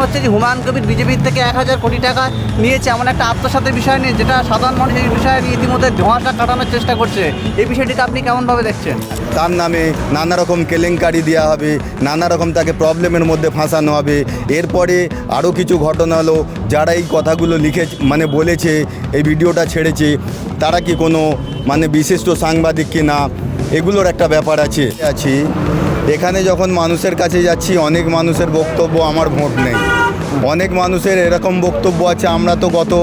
হচ্ছে যে হুমায়ুন কবির বিজেপির থেকে 1000 কোটি টাকা নিয়েছে এমন একটা আত্মসাতের বিষয় নিয়ে, যেটা সাধারণ মানুষ এই বিষয়ে নিয়ে ইতিমধ্যে ধোঁয়াশা কাটানোর চেষ্টা করছে। এই বিষয়টিকে আপনি কেমনভাবে দেখছেন? তার নামে নানা রকম কেলেঙ্কারি দেওয়া হবে, নানা রকম তাকে প্রবলেমের মধ্যে ফাঁসানো হবে। এরপরে আরও কিছু ঘটনা হলো, যারা এই কথাগুলো লিখে বলেছে, এই ভিডিওটা ছেড়েছে, তারা কি কোনো বিশিষ্ট সাংবাদিক কি না, এগুলোর একটা ব্যাপার আছে। এখানে যখন মানুষের কাছে যাচ্ছি, অনেক মানুষের বক্তব্য আমার ভোট নেই। অনেক মানুষের এরকম বক্তব্য আছে, আমরা তো গত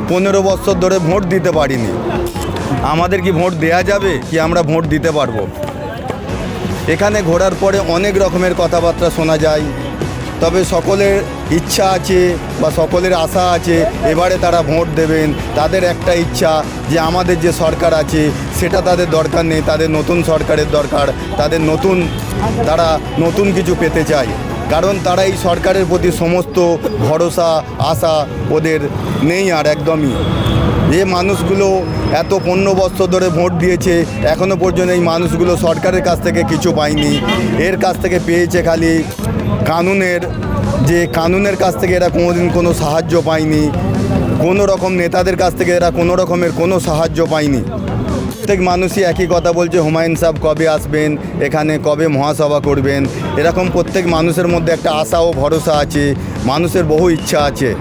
15 বছর ধরে ভোট দিতে পারিনি, আমাদের কি ভোট দেয়া যাবে, কি আমরা ভোট দিতে পারবো? এখানে ঘোরার পরে অনেক রকমের কথাবার্তা শোনা যায়, তবে সকলের ইচ্ছা আছে বা সকলের আশা আছে এবারে তারা ভোট দেবেন। তাদের একটা ইচ্ছা যে আমাদের যে সরকার আছে সেটা তাদের দরকার নেই, তাদের নতুন সরকারের দরকার, তারা নতুন কিছু পেতে চায়। কারণ তারা এই সরকারের প্রতি সমস্ত ভরসা আশা ওদের নেই আর একদমই। যে মানুষগুলো এত 15 বছর ধরে ভোট দিয়েছে, এখনও পর্যন্ত এই মানুষগুলো সরকারের কাছ থেকে কিছু পায়নি। এর কাছ থেকে পেয়েছে খালি কানুনের কাছ থেকে এরা কোনোদিন কোনো সাহায্য পায়নি। কোনো রকম নেতাদের কাছ থেকে এরা কোনো রকমের কোনো সাহায্য পায়নি। প্রত্যেক মানুষই একই কথা বলছে, হুমায়ুন সাহেব কবে আসবেন, এখানে কবে মহাসভা করবেন। এরকম প্রত্যেক মানুষের মধ্যে একটা আশা ও ভরসা আছে, মানুষের বহু ইচ্ছা আছে।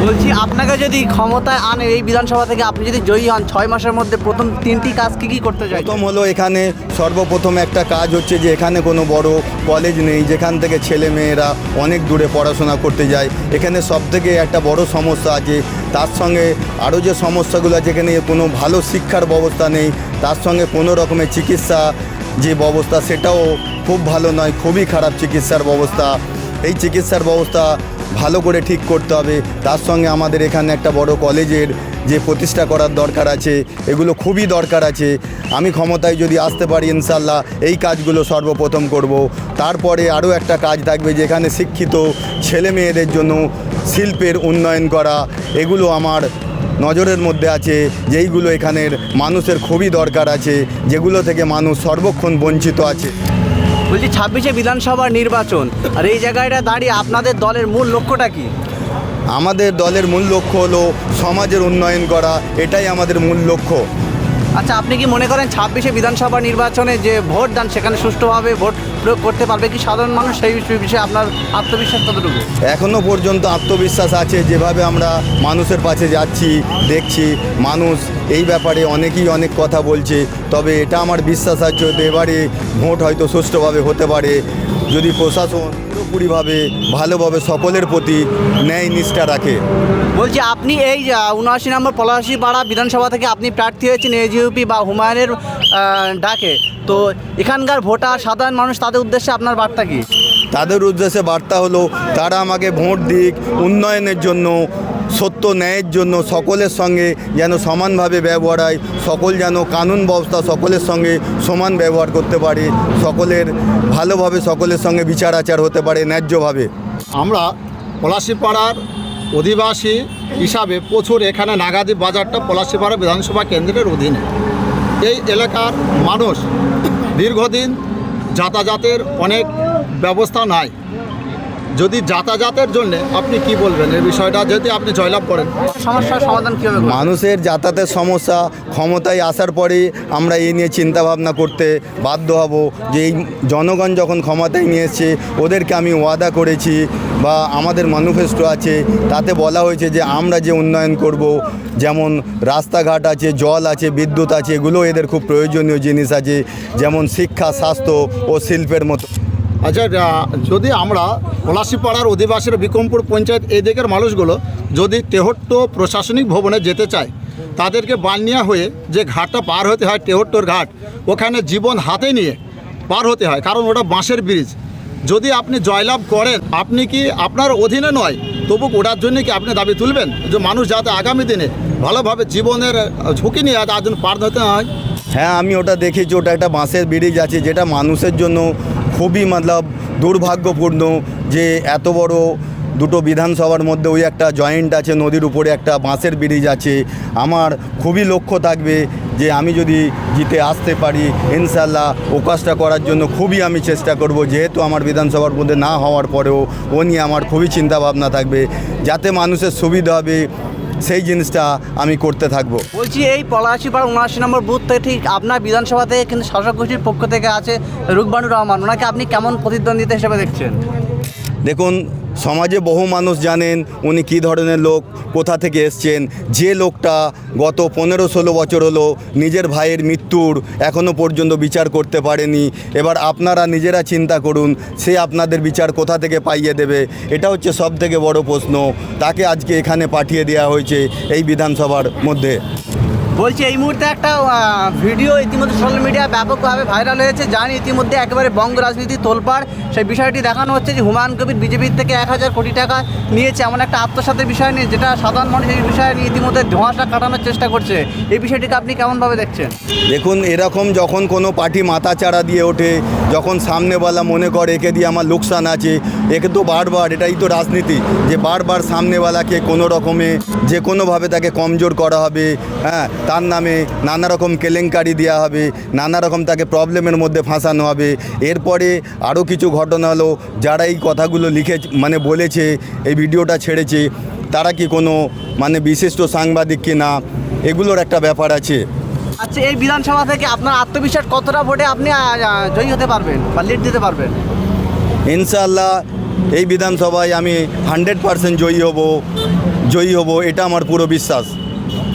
বলছি, আপনাকে যদি ক্ষমতায় আনে এই বিধানসভা থেকে, আপনি যদি জয়ী হন, 6 মাসের মধ্যে প্রথম 3টি কাজ কী করতে চাই? প্রথম হলো, এখানে সর্বপ্রথম একটা কাজ হচ্ছে যে এখানে কোনো বড় কলেজ নেই, যেখান থেকে ছেলে মেয়েরা অনেক দূরে পড়াশোনা করতে যায়। এখানে সবথেকে একটা বড় সমস্যা আছে। তার সঙ্গে আরও যে সমস্যাগুলো আছে, এখানে কোনো ভালো শিক্ষার ব্যবস্থা নেই। তার সঙ্গে কোনো রকমের চিকিৎসা যে ব্যবস্থা, সেটাও খুব ভালো নয়, খুবই খারাপ চিকিৎসার ব্যবস্থা। এই চিকিৎসার ব্যবস্থা ভালো করে ঠিক করতে হবে। তার সঙ্গে আমাদের এখানে একটা বড় কলেজের যে প্রতিষ্ঠা করার দরকার আছে, এগুলো খুবই দরকার আছে। আমি ক্ষমতায় যদি আসতে পারি, ইনশাল্লাহ এই কাজগুলো সর্বপ্রথম করব। তারপরে আরও একটা কাজ থাকবে, যেখানে শিক্ষিত ছেলে মেয়েদের জন্য শিল্পের উন্নয়ন করা। এগুলো আমার নজরের মধ্যে আছে, যেইগুলো এখানের মানুষের খুবই দরকার আছে, যেগুলো থেকে মানুষ সর্বক্ষণ বঞ্চিত আছে। বলছি, 26শে বিধানসভার নির্বাচন, আর এই জায়গাটা দাঁড়িয়ে আপনাদের দলের মূল লক্ষ্যটা কি? আমাদের দলের মূল লক্ষ্য হলো সমাজের উন্নয়ন করা, এটাই আমাদের মূল লক্ষ্য। আচ্ছা, আপনি কি মনে করেন 26শে বিধানসভা নির্বাচনে যে ভোট দান, সেখানে সুষ্ঠুভাবে ভোট প্রয়োগ করতে পারবে কি সাধারণ মানুষ? সেই বিষয়ে আপনার আত্মবিশ্বাস কতটুকু? এখনও পর্যন্ত আত্মবিশ্বাস আছে। যেভাবে আমরা মানুষের পাশে যাচ্ছি, দেখছি মানুষ এই ব্যাপারে অনেকেই অনেক কথা বলছে, তবে এটা আমার বিশ্বাস আছে হয়তো এবারে ভোট হয়তো সুষ্ঠুভাবে হতে পারে, যদি প্রশাসন পুরোপুরিভাবে ভালোভাবে সকলের প্রতি ন্যায় নিষ্ঠা রাখে। বলছি, আপনি এই 79 নম্বর পলাশীপাড়া বিধানসভা থেকে আপনি প্রার্থী হয়েছেন এজিইউপি বা হুমায়ুনের ডাকে, তো এখানকার ভোটার সাধারণ মানুষ, তাদের উদ্দেশ্যে আপনার বার্তা কি? তাদের উদ্দেশ্যে বার্তা হলো, তারা আমাকে ভোট দিক, উন্নয়নের জন্য, সত্য ন্যায়ের জন্য, সকলের সঙ্গে যেন সমানভাবে ব্যবহার হয়, সকল যেন কানুন ব্যবস্থা সকলের সঙ্গে সমান ব্যবহার করতে পারে, সকলের ভালোভাবে সকলের সঙ্গে বিচার আচার হতে পারে ন্যায্যভাবে। আমরা পলাশীপাড়ার অধিবাসী হিসাবে প্রচুর, এখানে নাগাদী বাজারটা পলাশীপাড়া বিধানসভা কেন্দ্রের অধীনে। এই এলাকার মানুষ দীর্ঘদিন যাতায়াতের অনেক ব্যবস্থা নাই। যদি যাতায়াতের জন্য আপনি কি বলবেন এই বিষয়টা, যদি আপনি জয়লাভ করেন? সমস্যার সমাধান কীভাবে? মানুষের যাতায়াতের সমস্যা ক্ষমতায় আসার পরে আমরা এই নিয়ে চিন্তাভাবনা করতে বাধ্য হব, যে এই জনগণ যখন ক্ষমতায় নিয়ে এসছে, ওদেরকে আমি ওয়াদা করেছি বা আমাদের ম্যানিফেস্টো আছে, তাতে বলা হয়েছে যে আমরা যে উন্নয়ন করব, যেমন রাস্তাঘাট আছে, জল আছে, বিদ্যুৎ আছে, এগুলো এদের খুব প্রয়োজনীয় জিনিস আছে, যেমন শিক্ষা, স্বাস্থ্য ও শিল্পের মতো। আচ্ছা, যদি আমরা পলাশীপাড়ার অধিবাসীর বিক্রমপুর পঞ্চায়েত এই দিকের মানুষগুলো যদি তেহট্ট প্রশাসনিক ভবনে যেতে চায়, তাদেরকে বানিয়া হয়ে যে ঘাটটা পার হতে হয়, তেহট্টর ঘাট, ওখানে জীবন হাতে নিয়ে পার হতে হয়, কারণ ওটা বাঁশের ব্রিজ। যদি আপনি জয়লাভ করেন, আপনি কি আপনার অধীনে নয়, তবু ওটার জন্য কি আপনি দাবি তুলবেন যে মানুষ যাতে আগামী দিনে ভালোভাবে জীবনের ঝুঁকি নিয়ে তার জন্য পার হতে হয়? হ্যাঁ, আমি ওটা দেখেছি। ওটা একটা বাঁশের ব্রিজ আছে, যেটা মানুষের জন্য খুবই দুর্ভাগ্যপূর্ণ যে এত বড় দুটো বিধানসভার মধ্যে ওই একটা জয়েন্ট আছে, নদীর উপরে একটা বাঁশের ব্রিজ আছে। আমার খুবই লক্ষ্য থাকবে যে আমি যদি জিতে আসতে পারি, ইনশাল্লাহ ও কাজটা করার জন্য খুবই আমি চেষ্টা করব। যেহেতু আমার বিধানসভার মধ্যে না হওয়ার পরেও ও নিয়ে আমার খুবই চিন্তাভাবনা থাকবে, যাতে মানুষের সুবিধা হবে সেই জিনিসটা আমি করতে থাকবো। বলছি এই পলাশিপাড়া ৭৯ নম্বর বুথ থেকে ঠিক আপনার বিধানসভা থেকে কিন্তু শাসক গোষ্ঠীর পক্ষ থেকে আছে রুকবানুর রহমান, ওনাকে আপনি কেমন প্রতিদ্বন্দ্বিতা হিসেবে দেখছেন? দেখুন, সমাজে বহু মানুষ জানেন উনি কী ধরনের লোক, কোথা থেকে এসছেন। যে লোকটা গত 15-16 বছর হলো নিজের ভাইয়ের মৃত্যুর এখনও পর্যন্ত বিচার করতে পারেনি, এবার আপনারা নিজেরা চিন্তা করুন সে আপনাদের বিচার কোথা থেকে পাইয়ে দেবে। এটা হচ্ছে সবথেকে বড় প্রশ্ন। তাকে আজকে এখানে পাঠিয়ে দেওয়া হয়েছে এই বিধানসভার মধ্যে। বলছি এই মুহূর্তে একটা ভিডিও ইতিমধ্যে সোশ্যাল মিডিয়ায় ব্যাপকভাবে ভাইরাল হয়েছে, জানি ইতিমধ্যে একেবারে বঙ্গ রাজনীতি তোলপাড়। সেই বিষয়টি দেখানো হচ্ছে যে হুমায়ুন কবির বিজেপির থেকে 1000 কোটি টাকা নিয়েছে, এমন একটা আত্মসাতের বিষয় নিয়ে, যেটা সাধারণ মানুষ এই বিষয়ে নিয়ে ইতিমধ্যে ধোঁয়াশা কাটানোর চেষ্টা করছে। এই বিষয়টিকে আপনি কেমনভাবে দেখছেন? দেখুন, এরকম যখন কোনো পার্টি মাথাচাড়া দিয়ে ওঠে, যখন সামনেওয়ালা মনে করে একে দিয়ে আমার লোকসান আছে, একে তো বারবার, এটাই তো রাজনীতি, যে বারবার সামনেওয়ালাকে কোনো রকমে যে কোনোভাবে তাকে কমজোর করা হবে, হ্যাঁ, তার নামে নানা রকম কেলেঙ্কারি দেওয়া হবে, নানা রকম তাকে প্রবলেমের মধ্যে ফাঁসানো হবে। এরপরে আরও কিছু ঘটনা হলো, যারা এই কথাগুলো লিখে বলেছে, এই ভিডিওটা ছেড়েছে, তারা কি কোনো বিশিষ্ট সাংবাদিক কি না, এগুলোর একটা ব্যাপার আছে। আচ্ছা, এই বিধানসভা থেকে আপনার আত্মবিশ্বাস কতটা ভোটে আপনি জয়ী হতে পারবেন বা লিড দিতে পারবেন? ইনশাআল্লাহ এই বিধানসভায় আমি 100% জয়ী হব, এটা আমার পুরো বিশ্বাস।